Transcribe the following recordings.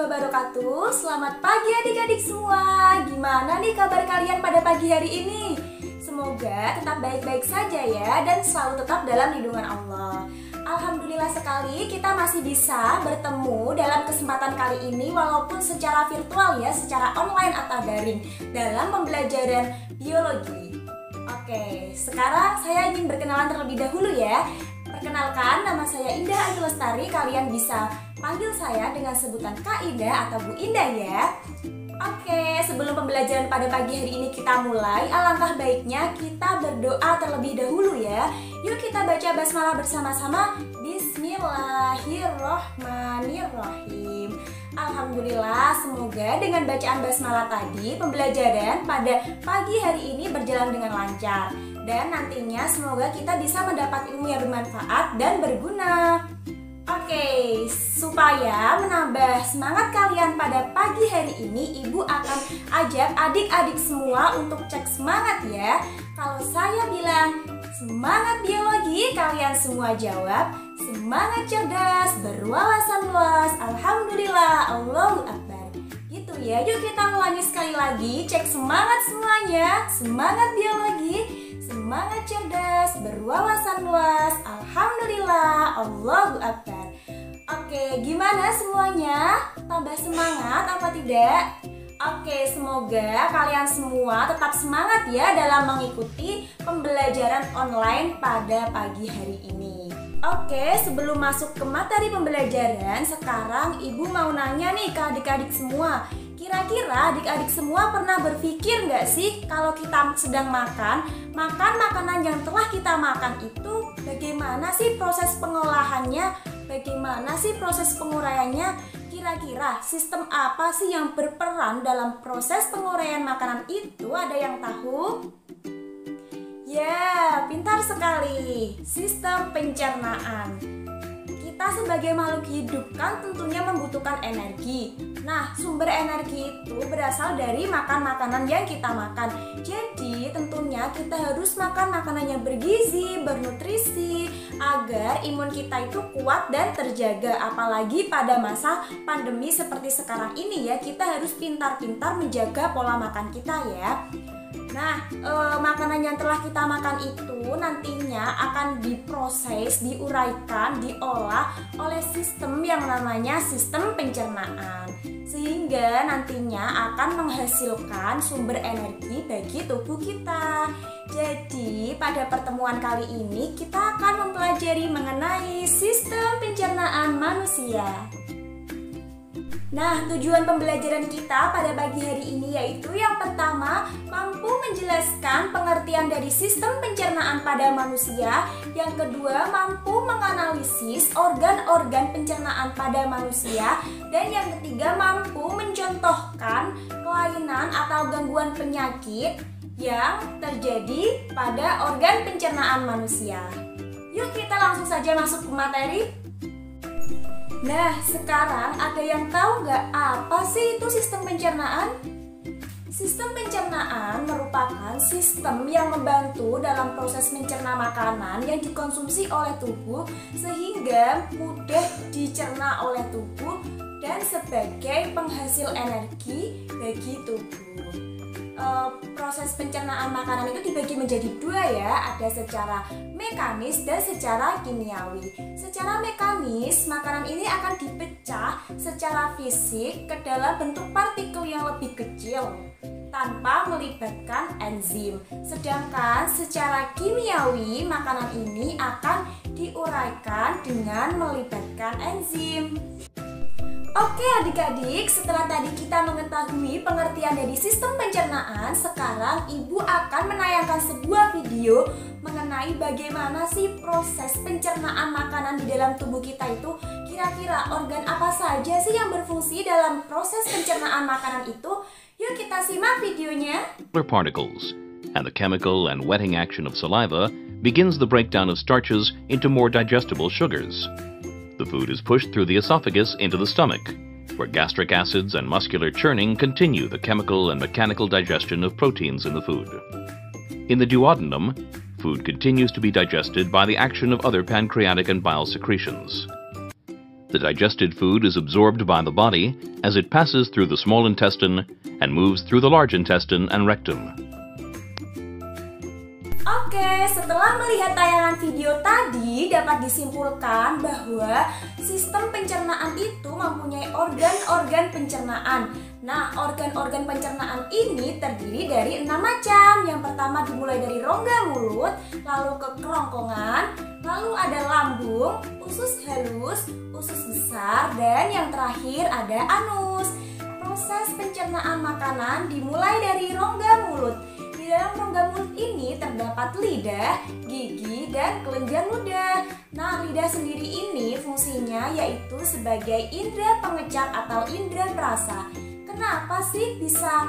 wabarakatuh. Selamat pagi adik-adik semua. Gimana nih kabar kalian pada pagi hari ini? Semoga tetap baik-baik saja ya dan selalu tetap dalam lindungan Allah. Alhamdulillah sekali kita masih bisa bertemu dalam kesempatan kali ini walaupun secara virtual ya, secara online atau daring dalam pembelajaran biologi. Oke, sekarang saya ingin berkenalan terlebih dahulu ya. Perkenalkan, nama saya Indah Ayu Lestari. Kalian bisa panggil saya dengan sebutan Kak Indah atau Bu Indah ya. Oke, sebelum pembelajaran pada pagi hari ini kita mulai, alangkah baiknya kita berdoa terlebih dahulu ya. Yuk kita baca basmalah bersama-sama. Bismillahirrohmanirrohim. Alhamdulillah, semoga dengan bacaan basmalah tadi pembelajaran pada pagi hari ini berjalan dengan lancar. Dan nantinya semoga kita bisa mendapat ilmu yang bermanfaat dan berguna. Oke, supaya menambah semangat kalian pada pagi hari ini, Ibu akan ajak adik-adik semua untuk cek semangat ya. Kalau saya bilang semangat biologi, kalian semua jawab semangat cerdas, berwawasan luas, alhamdulillah, Allahu Akbar. Gitu ya, yuk kita ulangi sekali lagi, cek semangat semuanya. Semangat biologi, semangat cerdas, berwawasan luas, alhamdulillah, Allahu Akbar. Oke, gimana semuanya? Tambah semangat apa tidak? Oke, semoga kalian semua tetap semangat ya dalam mengikuti pembelajaran online pada pagi hari ini. Oke, sebelum masuk ke materi pembelajaran, sekarang Ibu mau nanya nih ke adik-adik semua. Kira-kira adik-adik semua pernah berpikir nggak sih kalau kita sedang makan makanan yang telah kita makan itu bagaimana sih proses pengolahannya, bagaimana sih proses penguraiannya, kira-kira sistem apa sih yang berperan dalam proses penguraian makanan itu, ada yang tahu? Ya, pintar sekali, sistem pencernaan. Kita sebagai makhluk hidup kan tentunya membutuhkan energi. Nah, sumber energi itu berasal dari makan makanan yang kita makan. Jadi, tentunya kita harus makan makanan yang bergizi, bernutrisi, agar imun kita itu kuat dan terjaga. Apalagi pada masa pandemi seperti sekarang ini ya, kita harus pintar-pintar menjaga pola makan kita ya. Nah, makanan yang telah kita makan itu nantinya akan diproses, diuraikan, diolah oleh sistem yang namanya sistem pencernaan. Sehingga nantinya akan menghasilkan sumber energi bagi tubuh kita. Jadi, pada pertemuan kali ini kita akan mempelajari mengenai sistem pencernaan manusia. Nah, tujuan pembelajaran kita pada pagi hari ini yaitu yang pertama, mampu menjelaskan pengertian dari sistem pencernaan pada manusia. Yang kedua, mampu menganalisis organ-organ pencernaan pada manusia. Dan yang ketiga, mampu mencontohkan kelainan atau gangguan penyakit yang terjadi pada organ pencernaan manusia. Yuk kita langsung saja masuk ke materi. Nah, sekarang ada yang tahu nggak apa sih itu sistem pencernaan? Sistem pencernaan merupakan sistem yang membantu dalam proses mencerna makanan yang dikonsumsi oleh tubuh sehingga mudah dicerna oleh tubuh dan sebagai penghasil energi bagi tubuh. Proses pencernaan makanan itu dibagi menjadi dua ya, ada secara mekanis dan secara kimiawi. Secara mekanis, makanan ini akan dipecah secara fisik ke dalam bentuk partikel yang lebih kecil tanpa melibatkan enzim. Sedangkan secara kimiawi, makanan ini akan diuraikan dengan melibatkan enzim. Oke adik-adik, setelah tadi kita mengetahui pengertian dari sistem pencernaan, sekarang Ibu akan menayangkan sebuah video mengenai bagaimana sih proses pencernaan makanan di dalam tubuh kita itu. Kira-kira organ apa saja sih yang berfungsi dalam proses pencernaan makanan itu? Yuk kita simak videonya. Particles and the chemical and wetting action of saliva begins the breakdown of starches into more digestible sugars. The food is pushed through the esophagus into the stomach, where gastric acids and muscular churning continue the chemical and mechanical digestion of proteins in the food. In the duodenum, food continues to be digested by the action of other pancreatic and bile secretions. The digested food is absorbed by the body as it passes through the small intestine and moves through the large intestine and rectum. Oke, setelah melihat tayangan video tadi, dapat disimpulkan bahwa sistem pencernaan itu mempunyai organ-organ pencernaan. Nah, organ-organ pencernaan ini terdiri dari 6 macam. Yang pertama dimulai dari rongga mulut, lalu ke kerongkongan, lalu ada lambung, usus halus, usus besar, dan yang terakhir ada anus. Proses pencernaan makanan dimulai dari rongga mulut. Di dalam rongga mulut ini terdapat lidah, gigi, dan kelenjar ludah. Nah, lidah sendiri ini fungsinya yaitu sebagai indera pengecap atau indera perasa. Kenapa sih bisa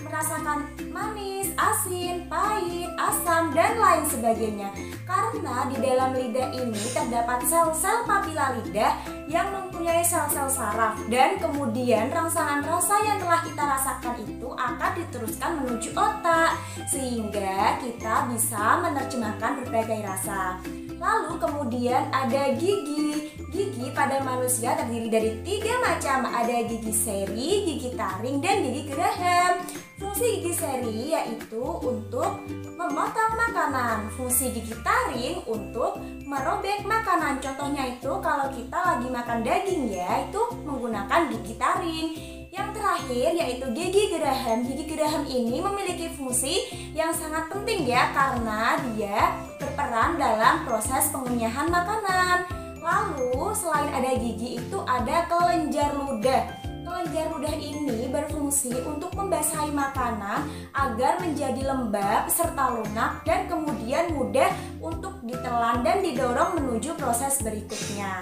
merasakan manis, asin, pahit, asam, dan lain sebagainya? Karena di dalam lidah ini terdapat sel-sel papila lidah yang mempunyai sel-sel saraf, dan kemudian rangsangan rasa yang telah kita rasakan itu akan diteruskan menuju otak sehingga kita bisa menerjemahkan berbagai rasa. Lalu kemudian ada gigi. Gigi pada manusia terdiri dari 3 macam, ada gigi seri, gigi taring, dan gigi geraham. Fungsi gigi seri yaitu untuk memotong makanan, fungsi gigi taring untuk merobek makanan. Contohnya itu kalau kita lagi makan daging ya, itu menggunakan gigi taring. Yang terakhir yaitu gigi geraham. Gigi geraham ini memiliki fungsi yang sangat penting ya, karena dia berperan dalam proses pengunyahan makanan. Lalu selain ada gigi itu ada kelenjar ludah. Kelenjar ludah ini berfungsi untuk membasahi makanan agar menjadi lembab serta lunak dan kemudian mudah untuk ditelan dan didorong menuju proses berikutnya.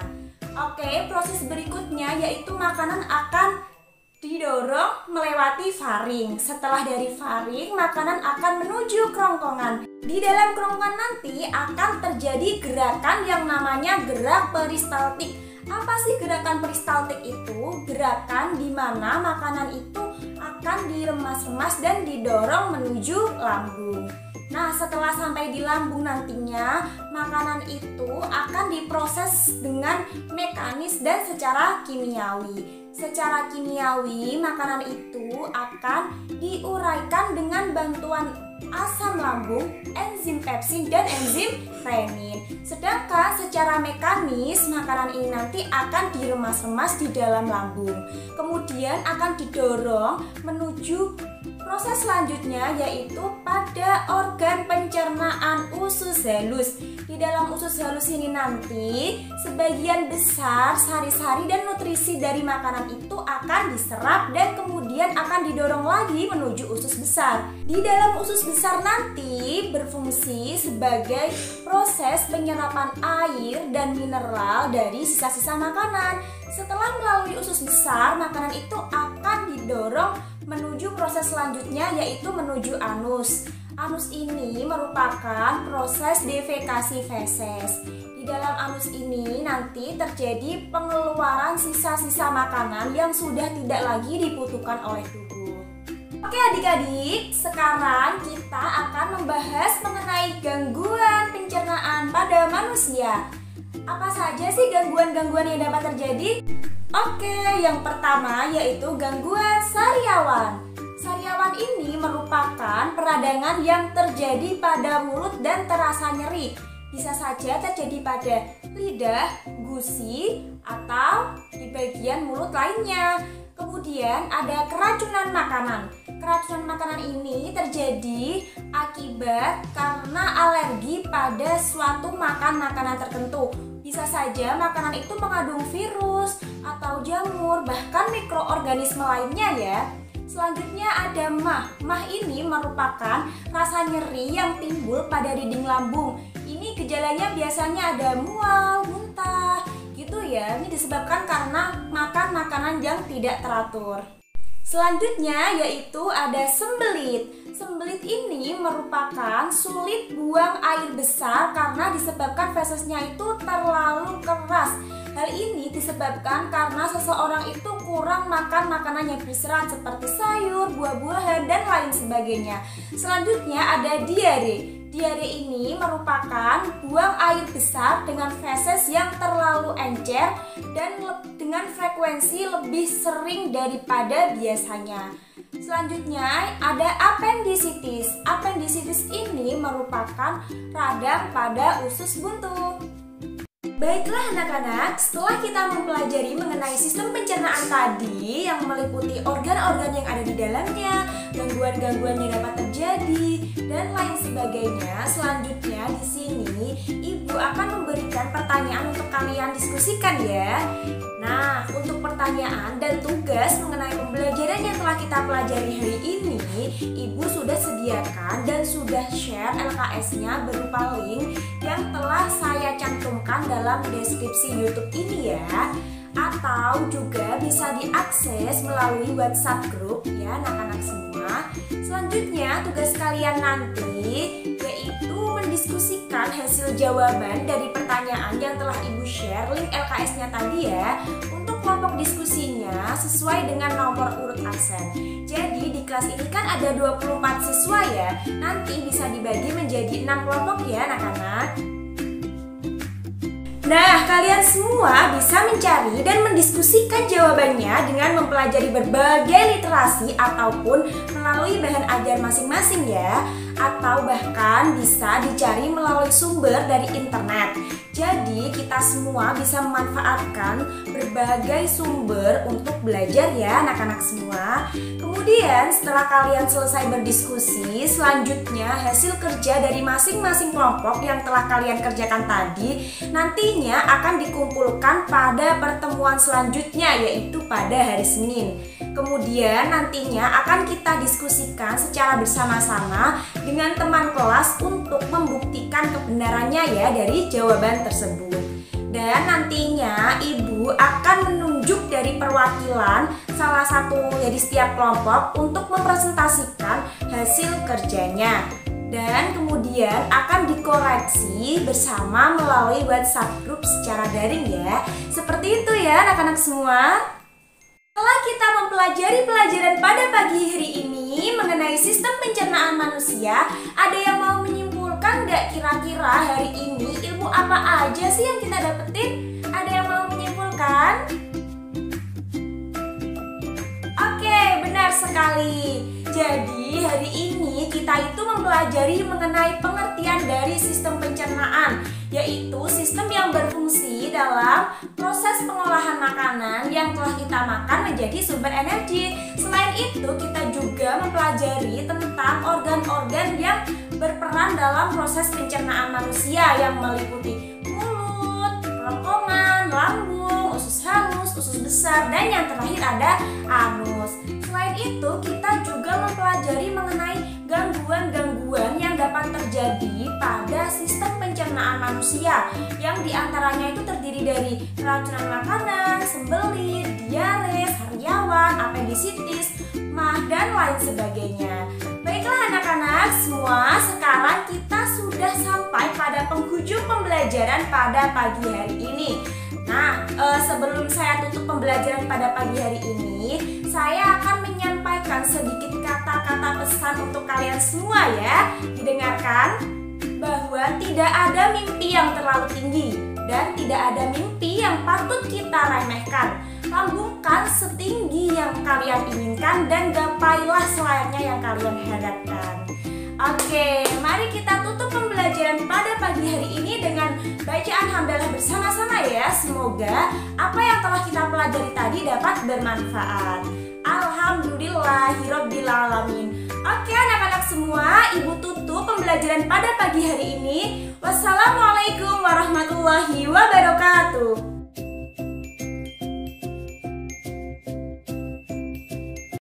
Oke, proses berikutnya yaitu makanan akan didorong melewati faring. Setelah dari faring, makanan akan menuju kerongkongan. Di dalam kerongkongan nanti akan terjadi gerakan yang namanya gerak peristaltik. Apa sih gerakan peristaltik itu? Gerakan di mana makanan itu akan diremas-remas dan didorong menuju lambung. Nah, setelah sampai di lambung nantinya, makanan itu akan diproses dengan mekanis dan secara kimiawi. Secara kimiawi, makanan itu akan diuraikan dengan bantuan asam lambung, enzim pepsin, dan enzim renin. Sedangkan secara mekanis, makanan ini nanti akan diremas-remas di dalam lambung. Kemudian akan didorong menuju proses selanjutnya yaitu pada organ pencernaan usus halus. Di dalam usus halus ini nanti sebagian besar sari-sari dan nutrisi dari makanan itu akan diserap dan kemudian akan didorong lagi menuju usus besar. Di dalam usus besar nanti berfungsi sebagai proses penyerapan air dan mineral dari sisa-sisa makanan. Setelah melalui usus besar, makanan itu akan didorong menuju proses selanjutnya yaitu menuju anus. Anus ini merupakan proses defekasi feses. Di dalam anus ini nanti terjadi pengeluaran sisa-sisa makanan yang sudah tidak lagi dibutuhkan oleh tubuh. Oke adik-adik, sekarang kita akan membahas mengenai gangguan pencernaan pada manusia. Apa saja sih gangguan-gangguan yang dapat terjadi? Oke, yang pertama yaitu gangguan sariawan. Sariawan ini merupakan peradangan yang terjadi pada mulut dan terasa nyeri. Bisa saja terjadi pada lidah, gusi, atau di bagian mulut lainnya. Kemudian ada keracunan makanan. Keracunan makanan ini terjadi akibat karena alergi pada suatu makanan tertentu. Bisa saja makanan itu mengandung virus atau jamur, bahkan mikroorganisme lainnya ya. Selanjutnya ada mah. Mah ini merupakan rasa nyeri yang timbul pada dinding lambung. Ini gejalanya biasanya ada mual, muntah, gitu ya. Ini disebabkan karena makan makanan yang tidak teratur. Selanjutnya yaitu ada sembelit. Sembelit ini merupakan sulit buang air besar karena disebabkan fesesnya itu terlalu keras. Hal ini disebabkan karena seseorang itu kurang makan makanan yang berserat seperti sayur, buah-buahan, dan lain sebagainya. Selanjutnya ada diare. Diare ini merupakan buang air besar dengan feses yang terlalu encer dan dengan frekuensi lebih sering daripada biasanya. Selanjutnya ada apendisitis. Apendisitis ini merupakan radang pada usus buntu. Baiklah anak-anak, setelah kita mempelajari mengenai sistem pencernaan tadi yang meliputi organ-organ yang ada di dalamnya, gangguan-gangguan yang dapat terjadi, dan lain sebagainya, selanjutnya di sini Ibu akan memberikan pertanyaan untuk kalian diskusikan ya. Nah, untuk pertanyaan dan tugas mengenai pembelajaran yang telah kita pelajari hari ini, Ibu sudah sediakan dan sudah share LKS-nya berupa link yang telah saya cantumkan dalam deskripsi YouTube ini ya. Atau juga bisa diakses melalui WhatsApp group ya anak-anak semua. Selanjutnya tugas kalian nanti yaitu mendiskusikan hasil jawaban dari pertanyaan yang telah Ibu share link LKS-nya tadi ya. Untuk kelompok diskusinya sesuai dengan nomor urut absen. Jadi di kelas ini kan ada 24 siswa ya. Nanti bisa dibagi menjadi 6 kelompok ya anak-anak. Nah, kalian semua bisa mencari dan mendiskusikan jawabannya dengan mempelajari berbagai literasi ataupun melalui bahan ajar masing-masing ya. Atau bahkan bisa dicari melalui sumber dari internet. Jadi kita semua bisa memanfaatkan berbagai sumber untuk belajar ya anak-anak semua. Kemudian setelah kalian selesai berdiskusi, selanjutnya hasil kerja dari masing-masing kelompok yang telah kalian kerjakan tadi nantinya akan dikumpulkan pada pertemuan selanjutnya yaitu pada hari Senin. Kemudian nantinya akan kita diskusikan secara bersama-sama dengan teman kelas untuk membuktikan kebenarannya ya dari jawaban tersebut. Dan nantinya Ibu akan menunjuk dari perwakilan salah satu dari setiap kelompok untuk mempresentasikan hasil kerjanya. Dan kemudian akan dikoreksi bersama melalui WhatsApp group secara daring ya. Seperti itu ya anak-anak semua. Setelah kita mempelajari pelajaran pada pagi hari ini mengenai sistem pencernaan manusia, ada yang mau menyimpulkan nggak kira-kira hari ini ilmu apa aja sih yang kita dapetin? Ada yang mau menyimpulkan? Oke, benar sekali. Jadi hari ini kita itu mempelajari mengenai pengertian dari sistem pencernaan, yaitu sistem yang berfungsi dalam proses pengolahan makanan yang telah kita makan menjadi sumber energi. Selain itu kita juga mempelajari tentang organ-organ yang berperan dalam proses pencernaan manusia yang meliputi mulut, kerongkongan, lambung, usus halus, usus besar, dan yang terakhir ada anus. Selain itu, kita juga mempelajari mengenai gangguan-gangguan yang dapat terjadi pada sistem pencernaan manusia, yang diantaranya itu terdiri dari keracunan makanan, sembelit, diare, sariawan, apendisitis, mah, dan lain sebagainya. Baiklah anak-anak semua, sekarang kita sudah sampai pada penghujung pembelajaran pada pagi hari ini. Nah, sebelum saya tutup pembelajaran pada pagi hari ini, saya akan menyampaikan sedikit kata-kata pesan untuk kalian semua ya. Didengarkan bahwa tidak ada mimpi yang terlalu tinggi dan tidak ada mimpi yang patut kita remehkan. Lambungkan setinggi yang kalian inginkan dan gapailah selayaknya yang kalian harapkan. Oke, mari kita tutup pembelajaran pada pagi hari ini dengan bacaan hamdalah bersama-sama ya. Semoga apa yang telah kita pelajari tadi dapat bermanfaat. Alhamdulillahirobbilalamin. Oke anak-anak semua, Ibu tutup pembelajaran pada pagi hari ini. Wassalamualaikum warahmatullahi wabarakatuh.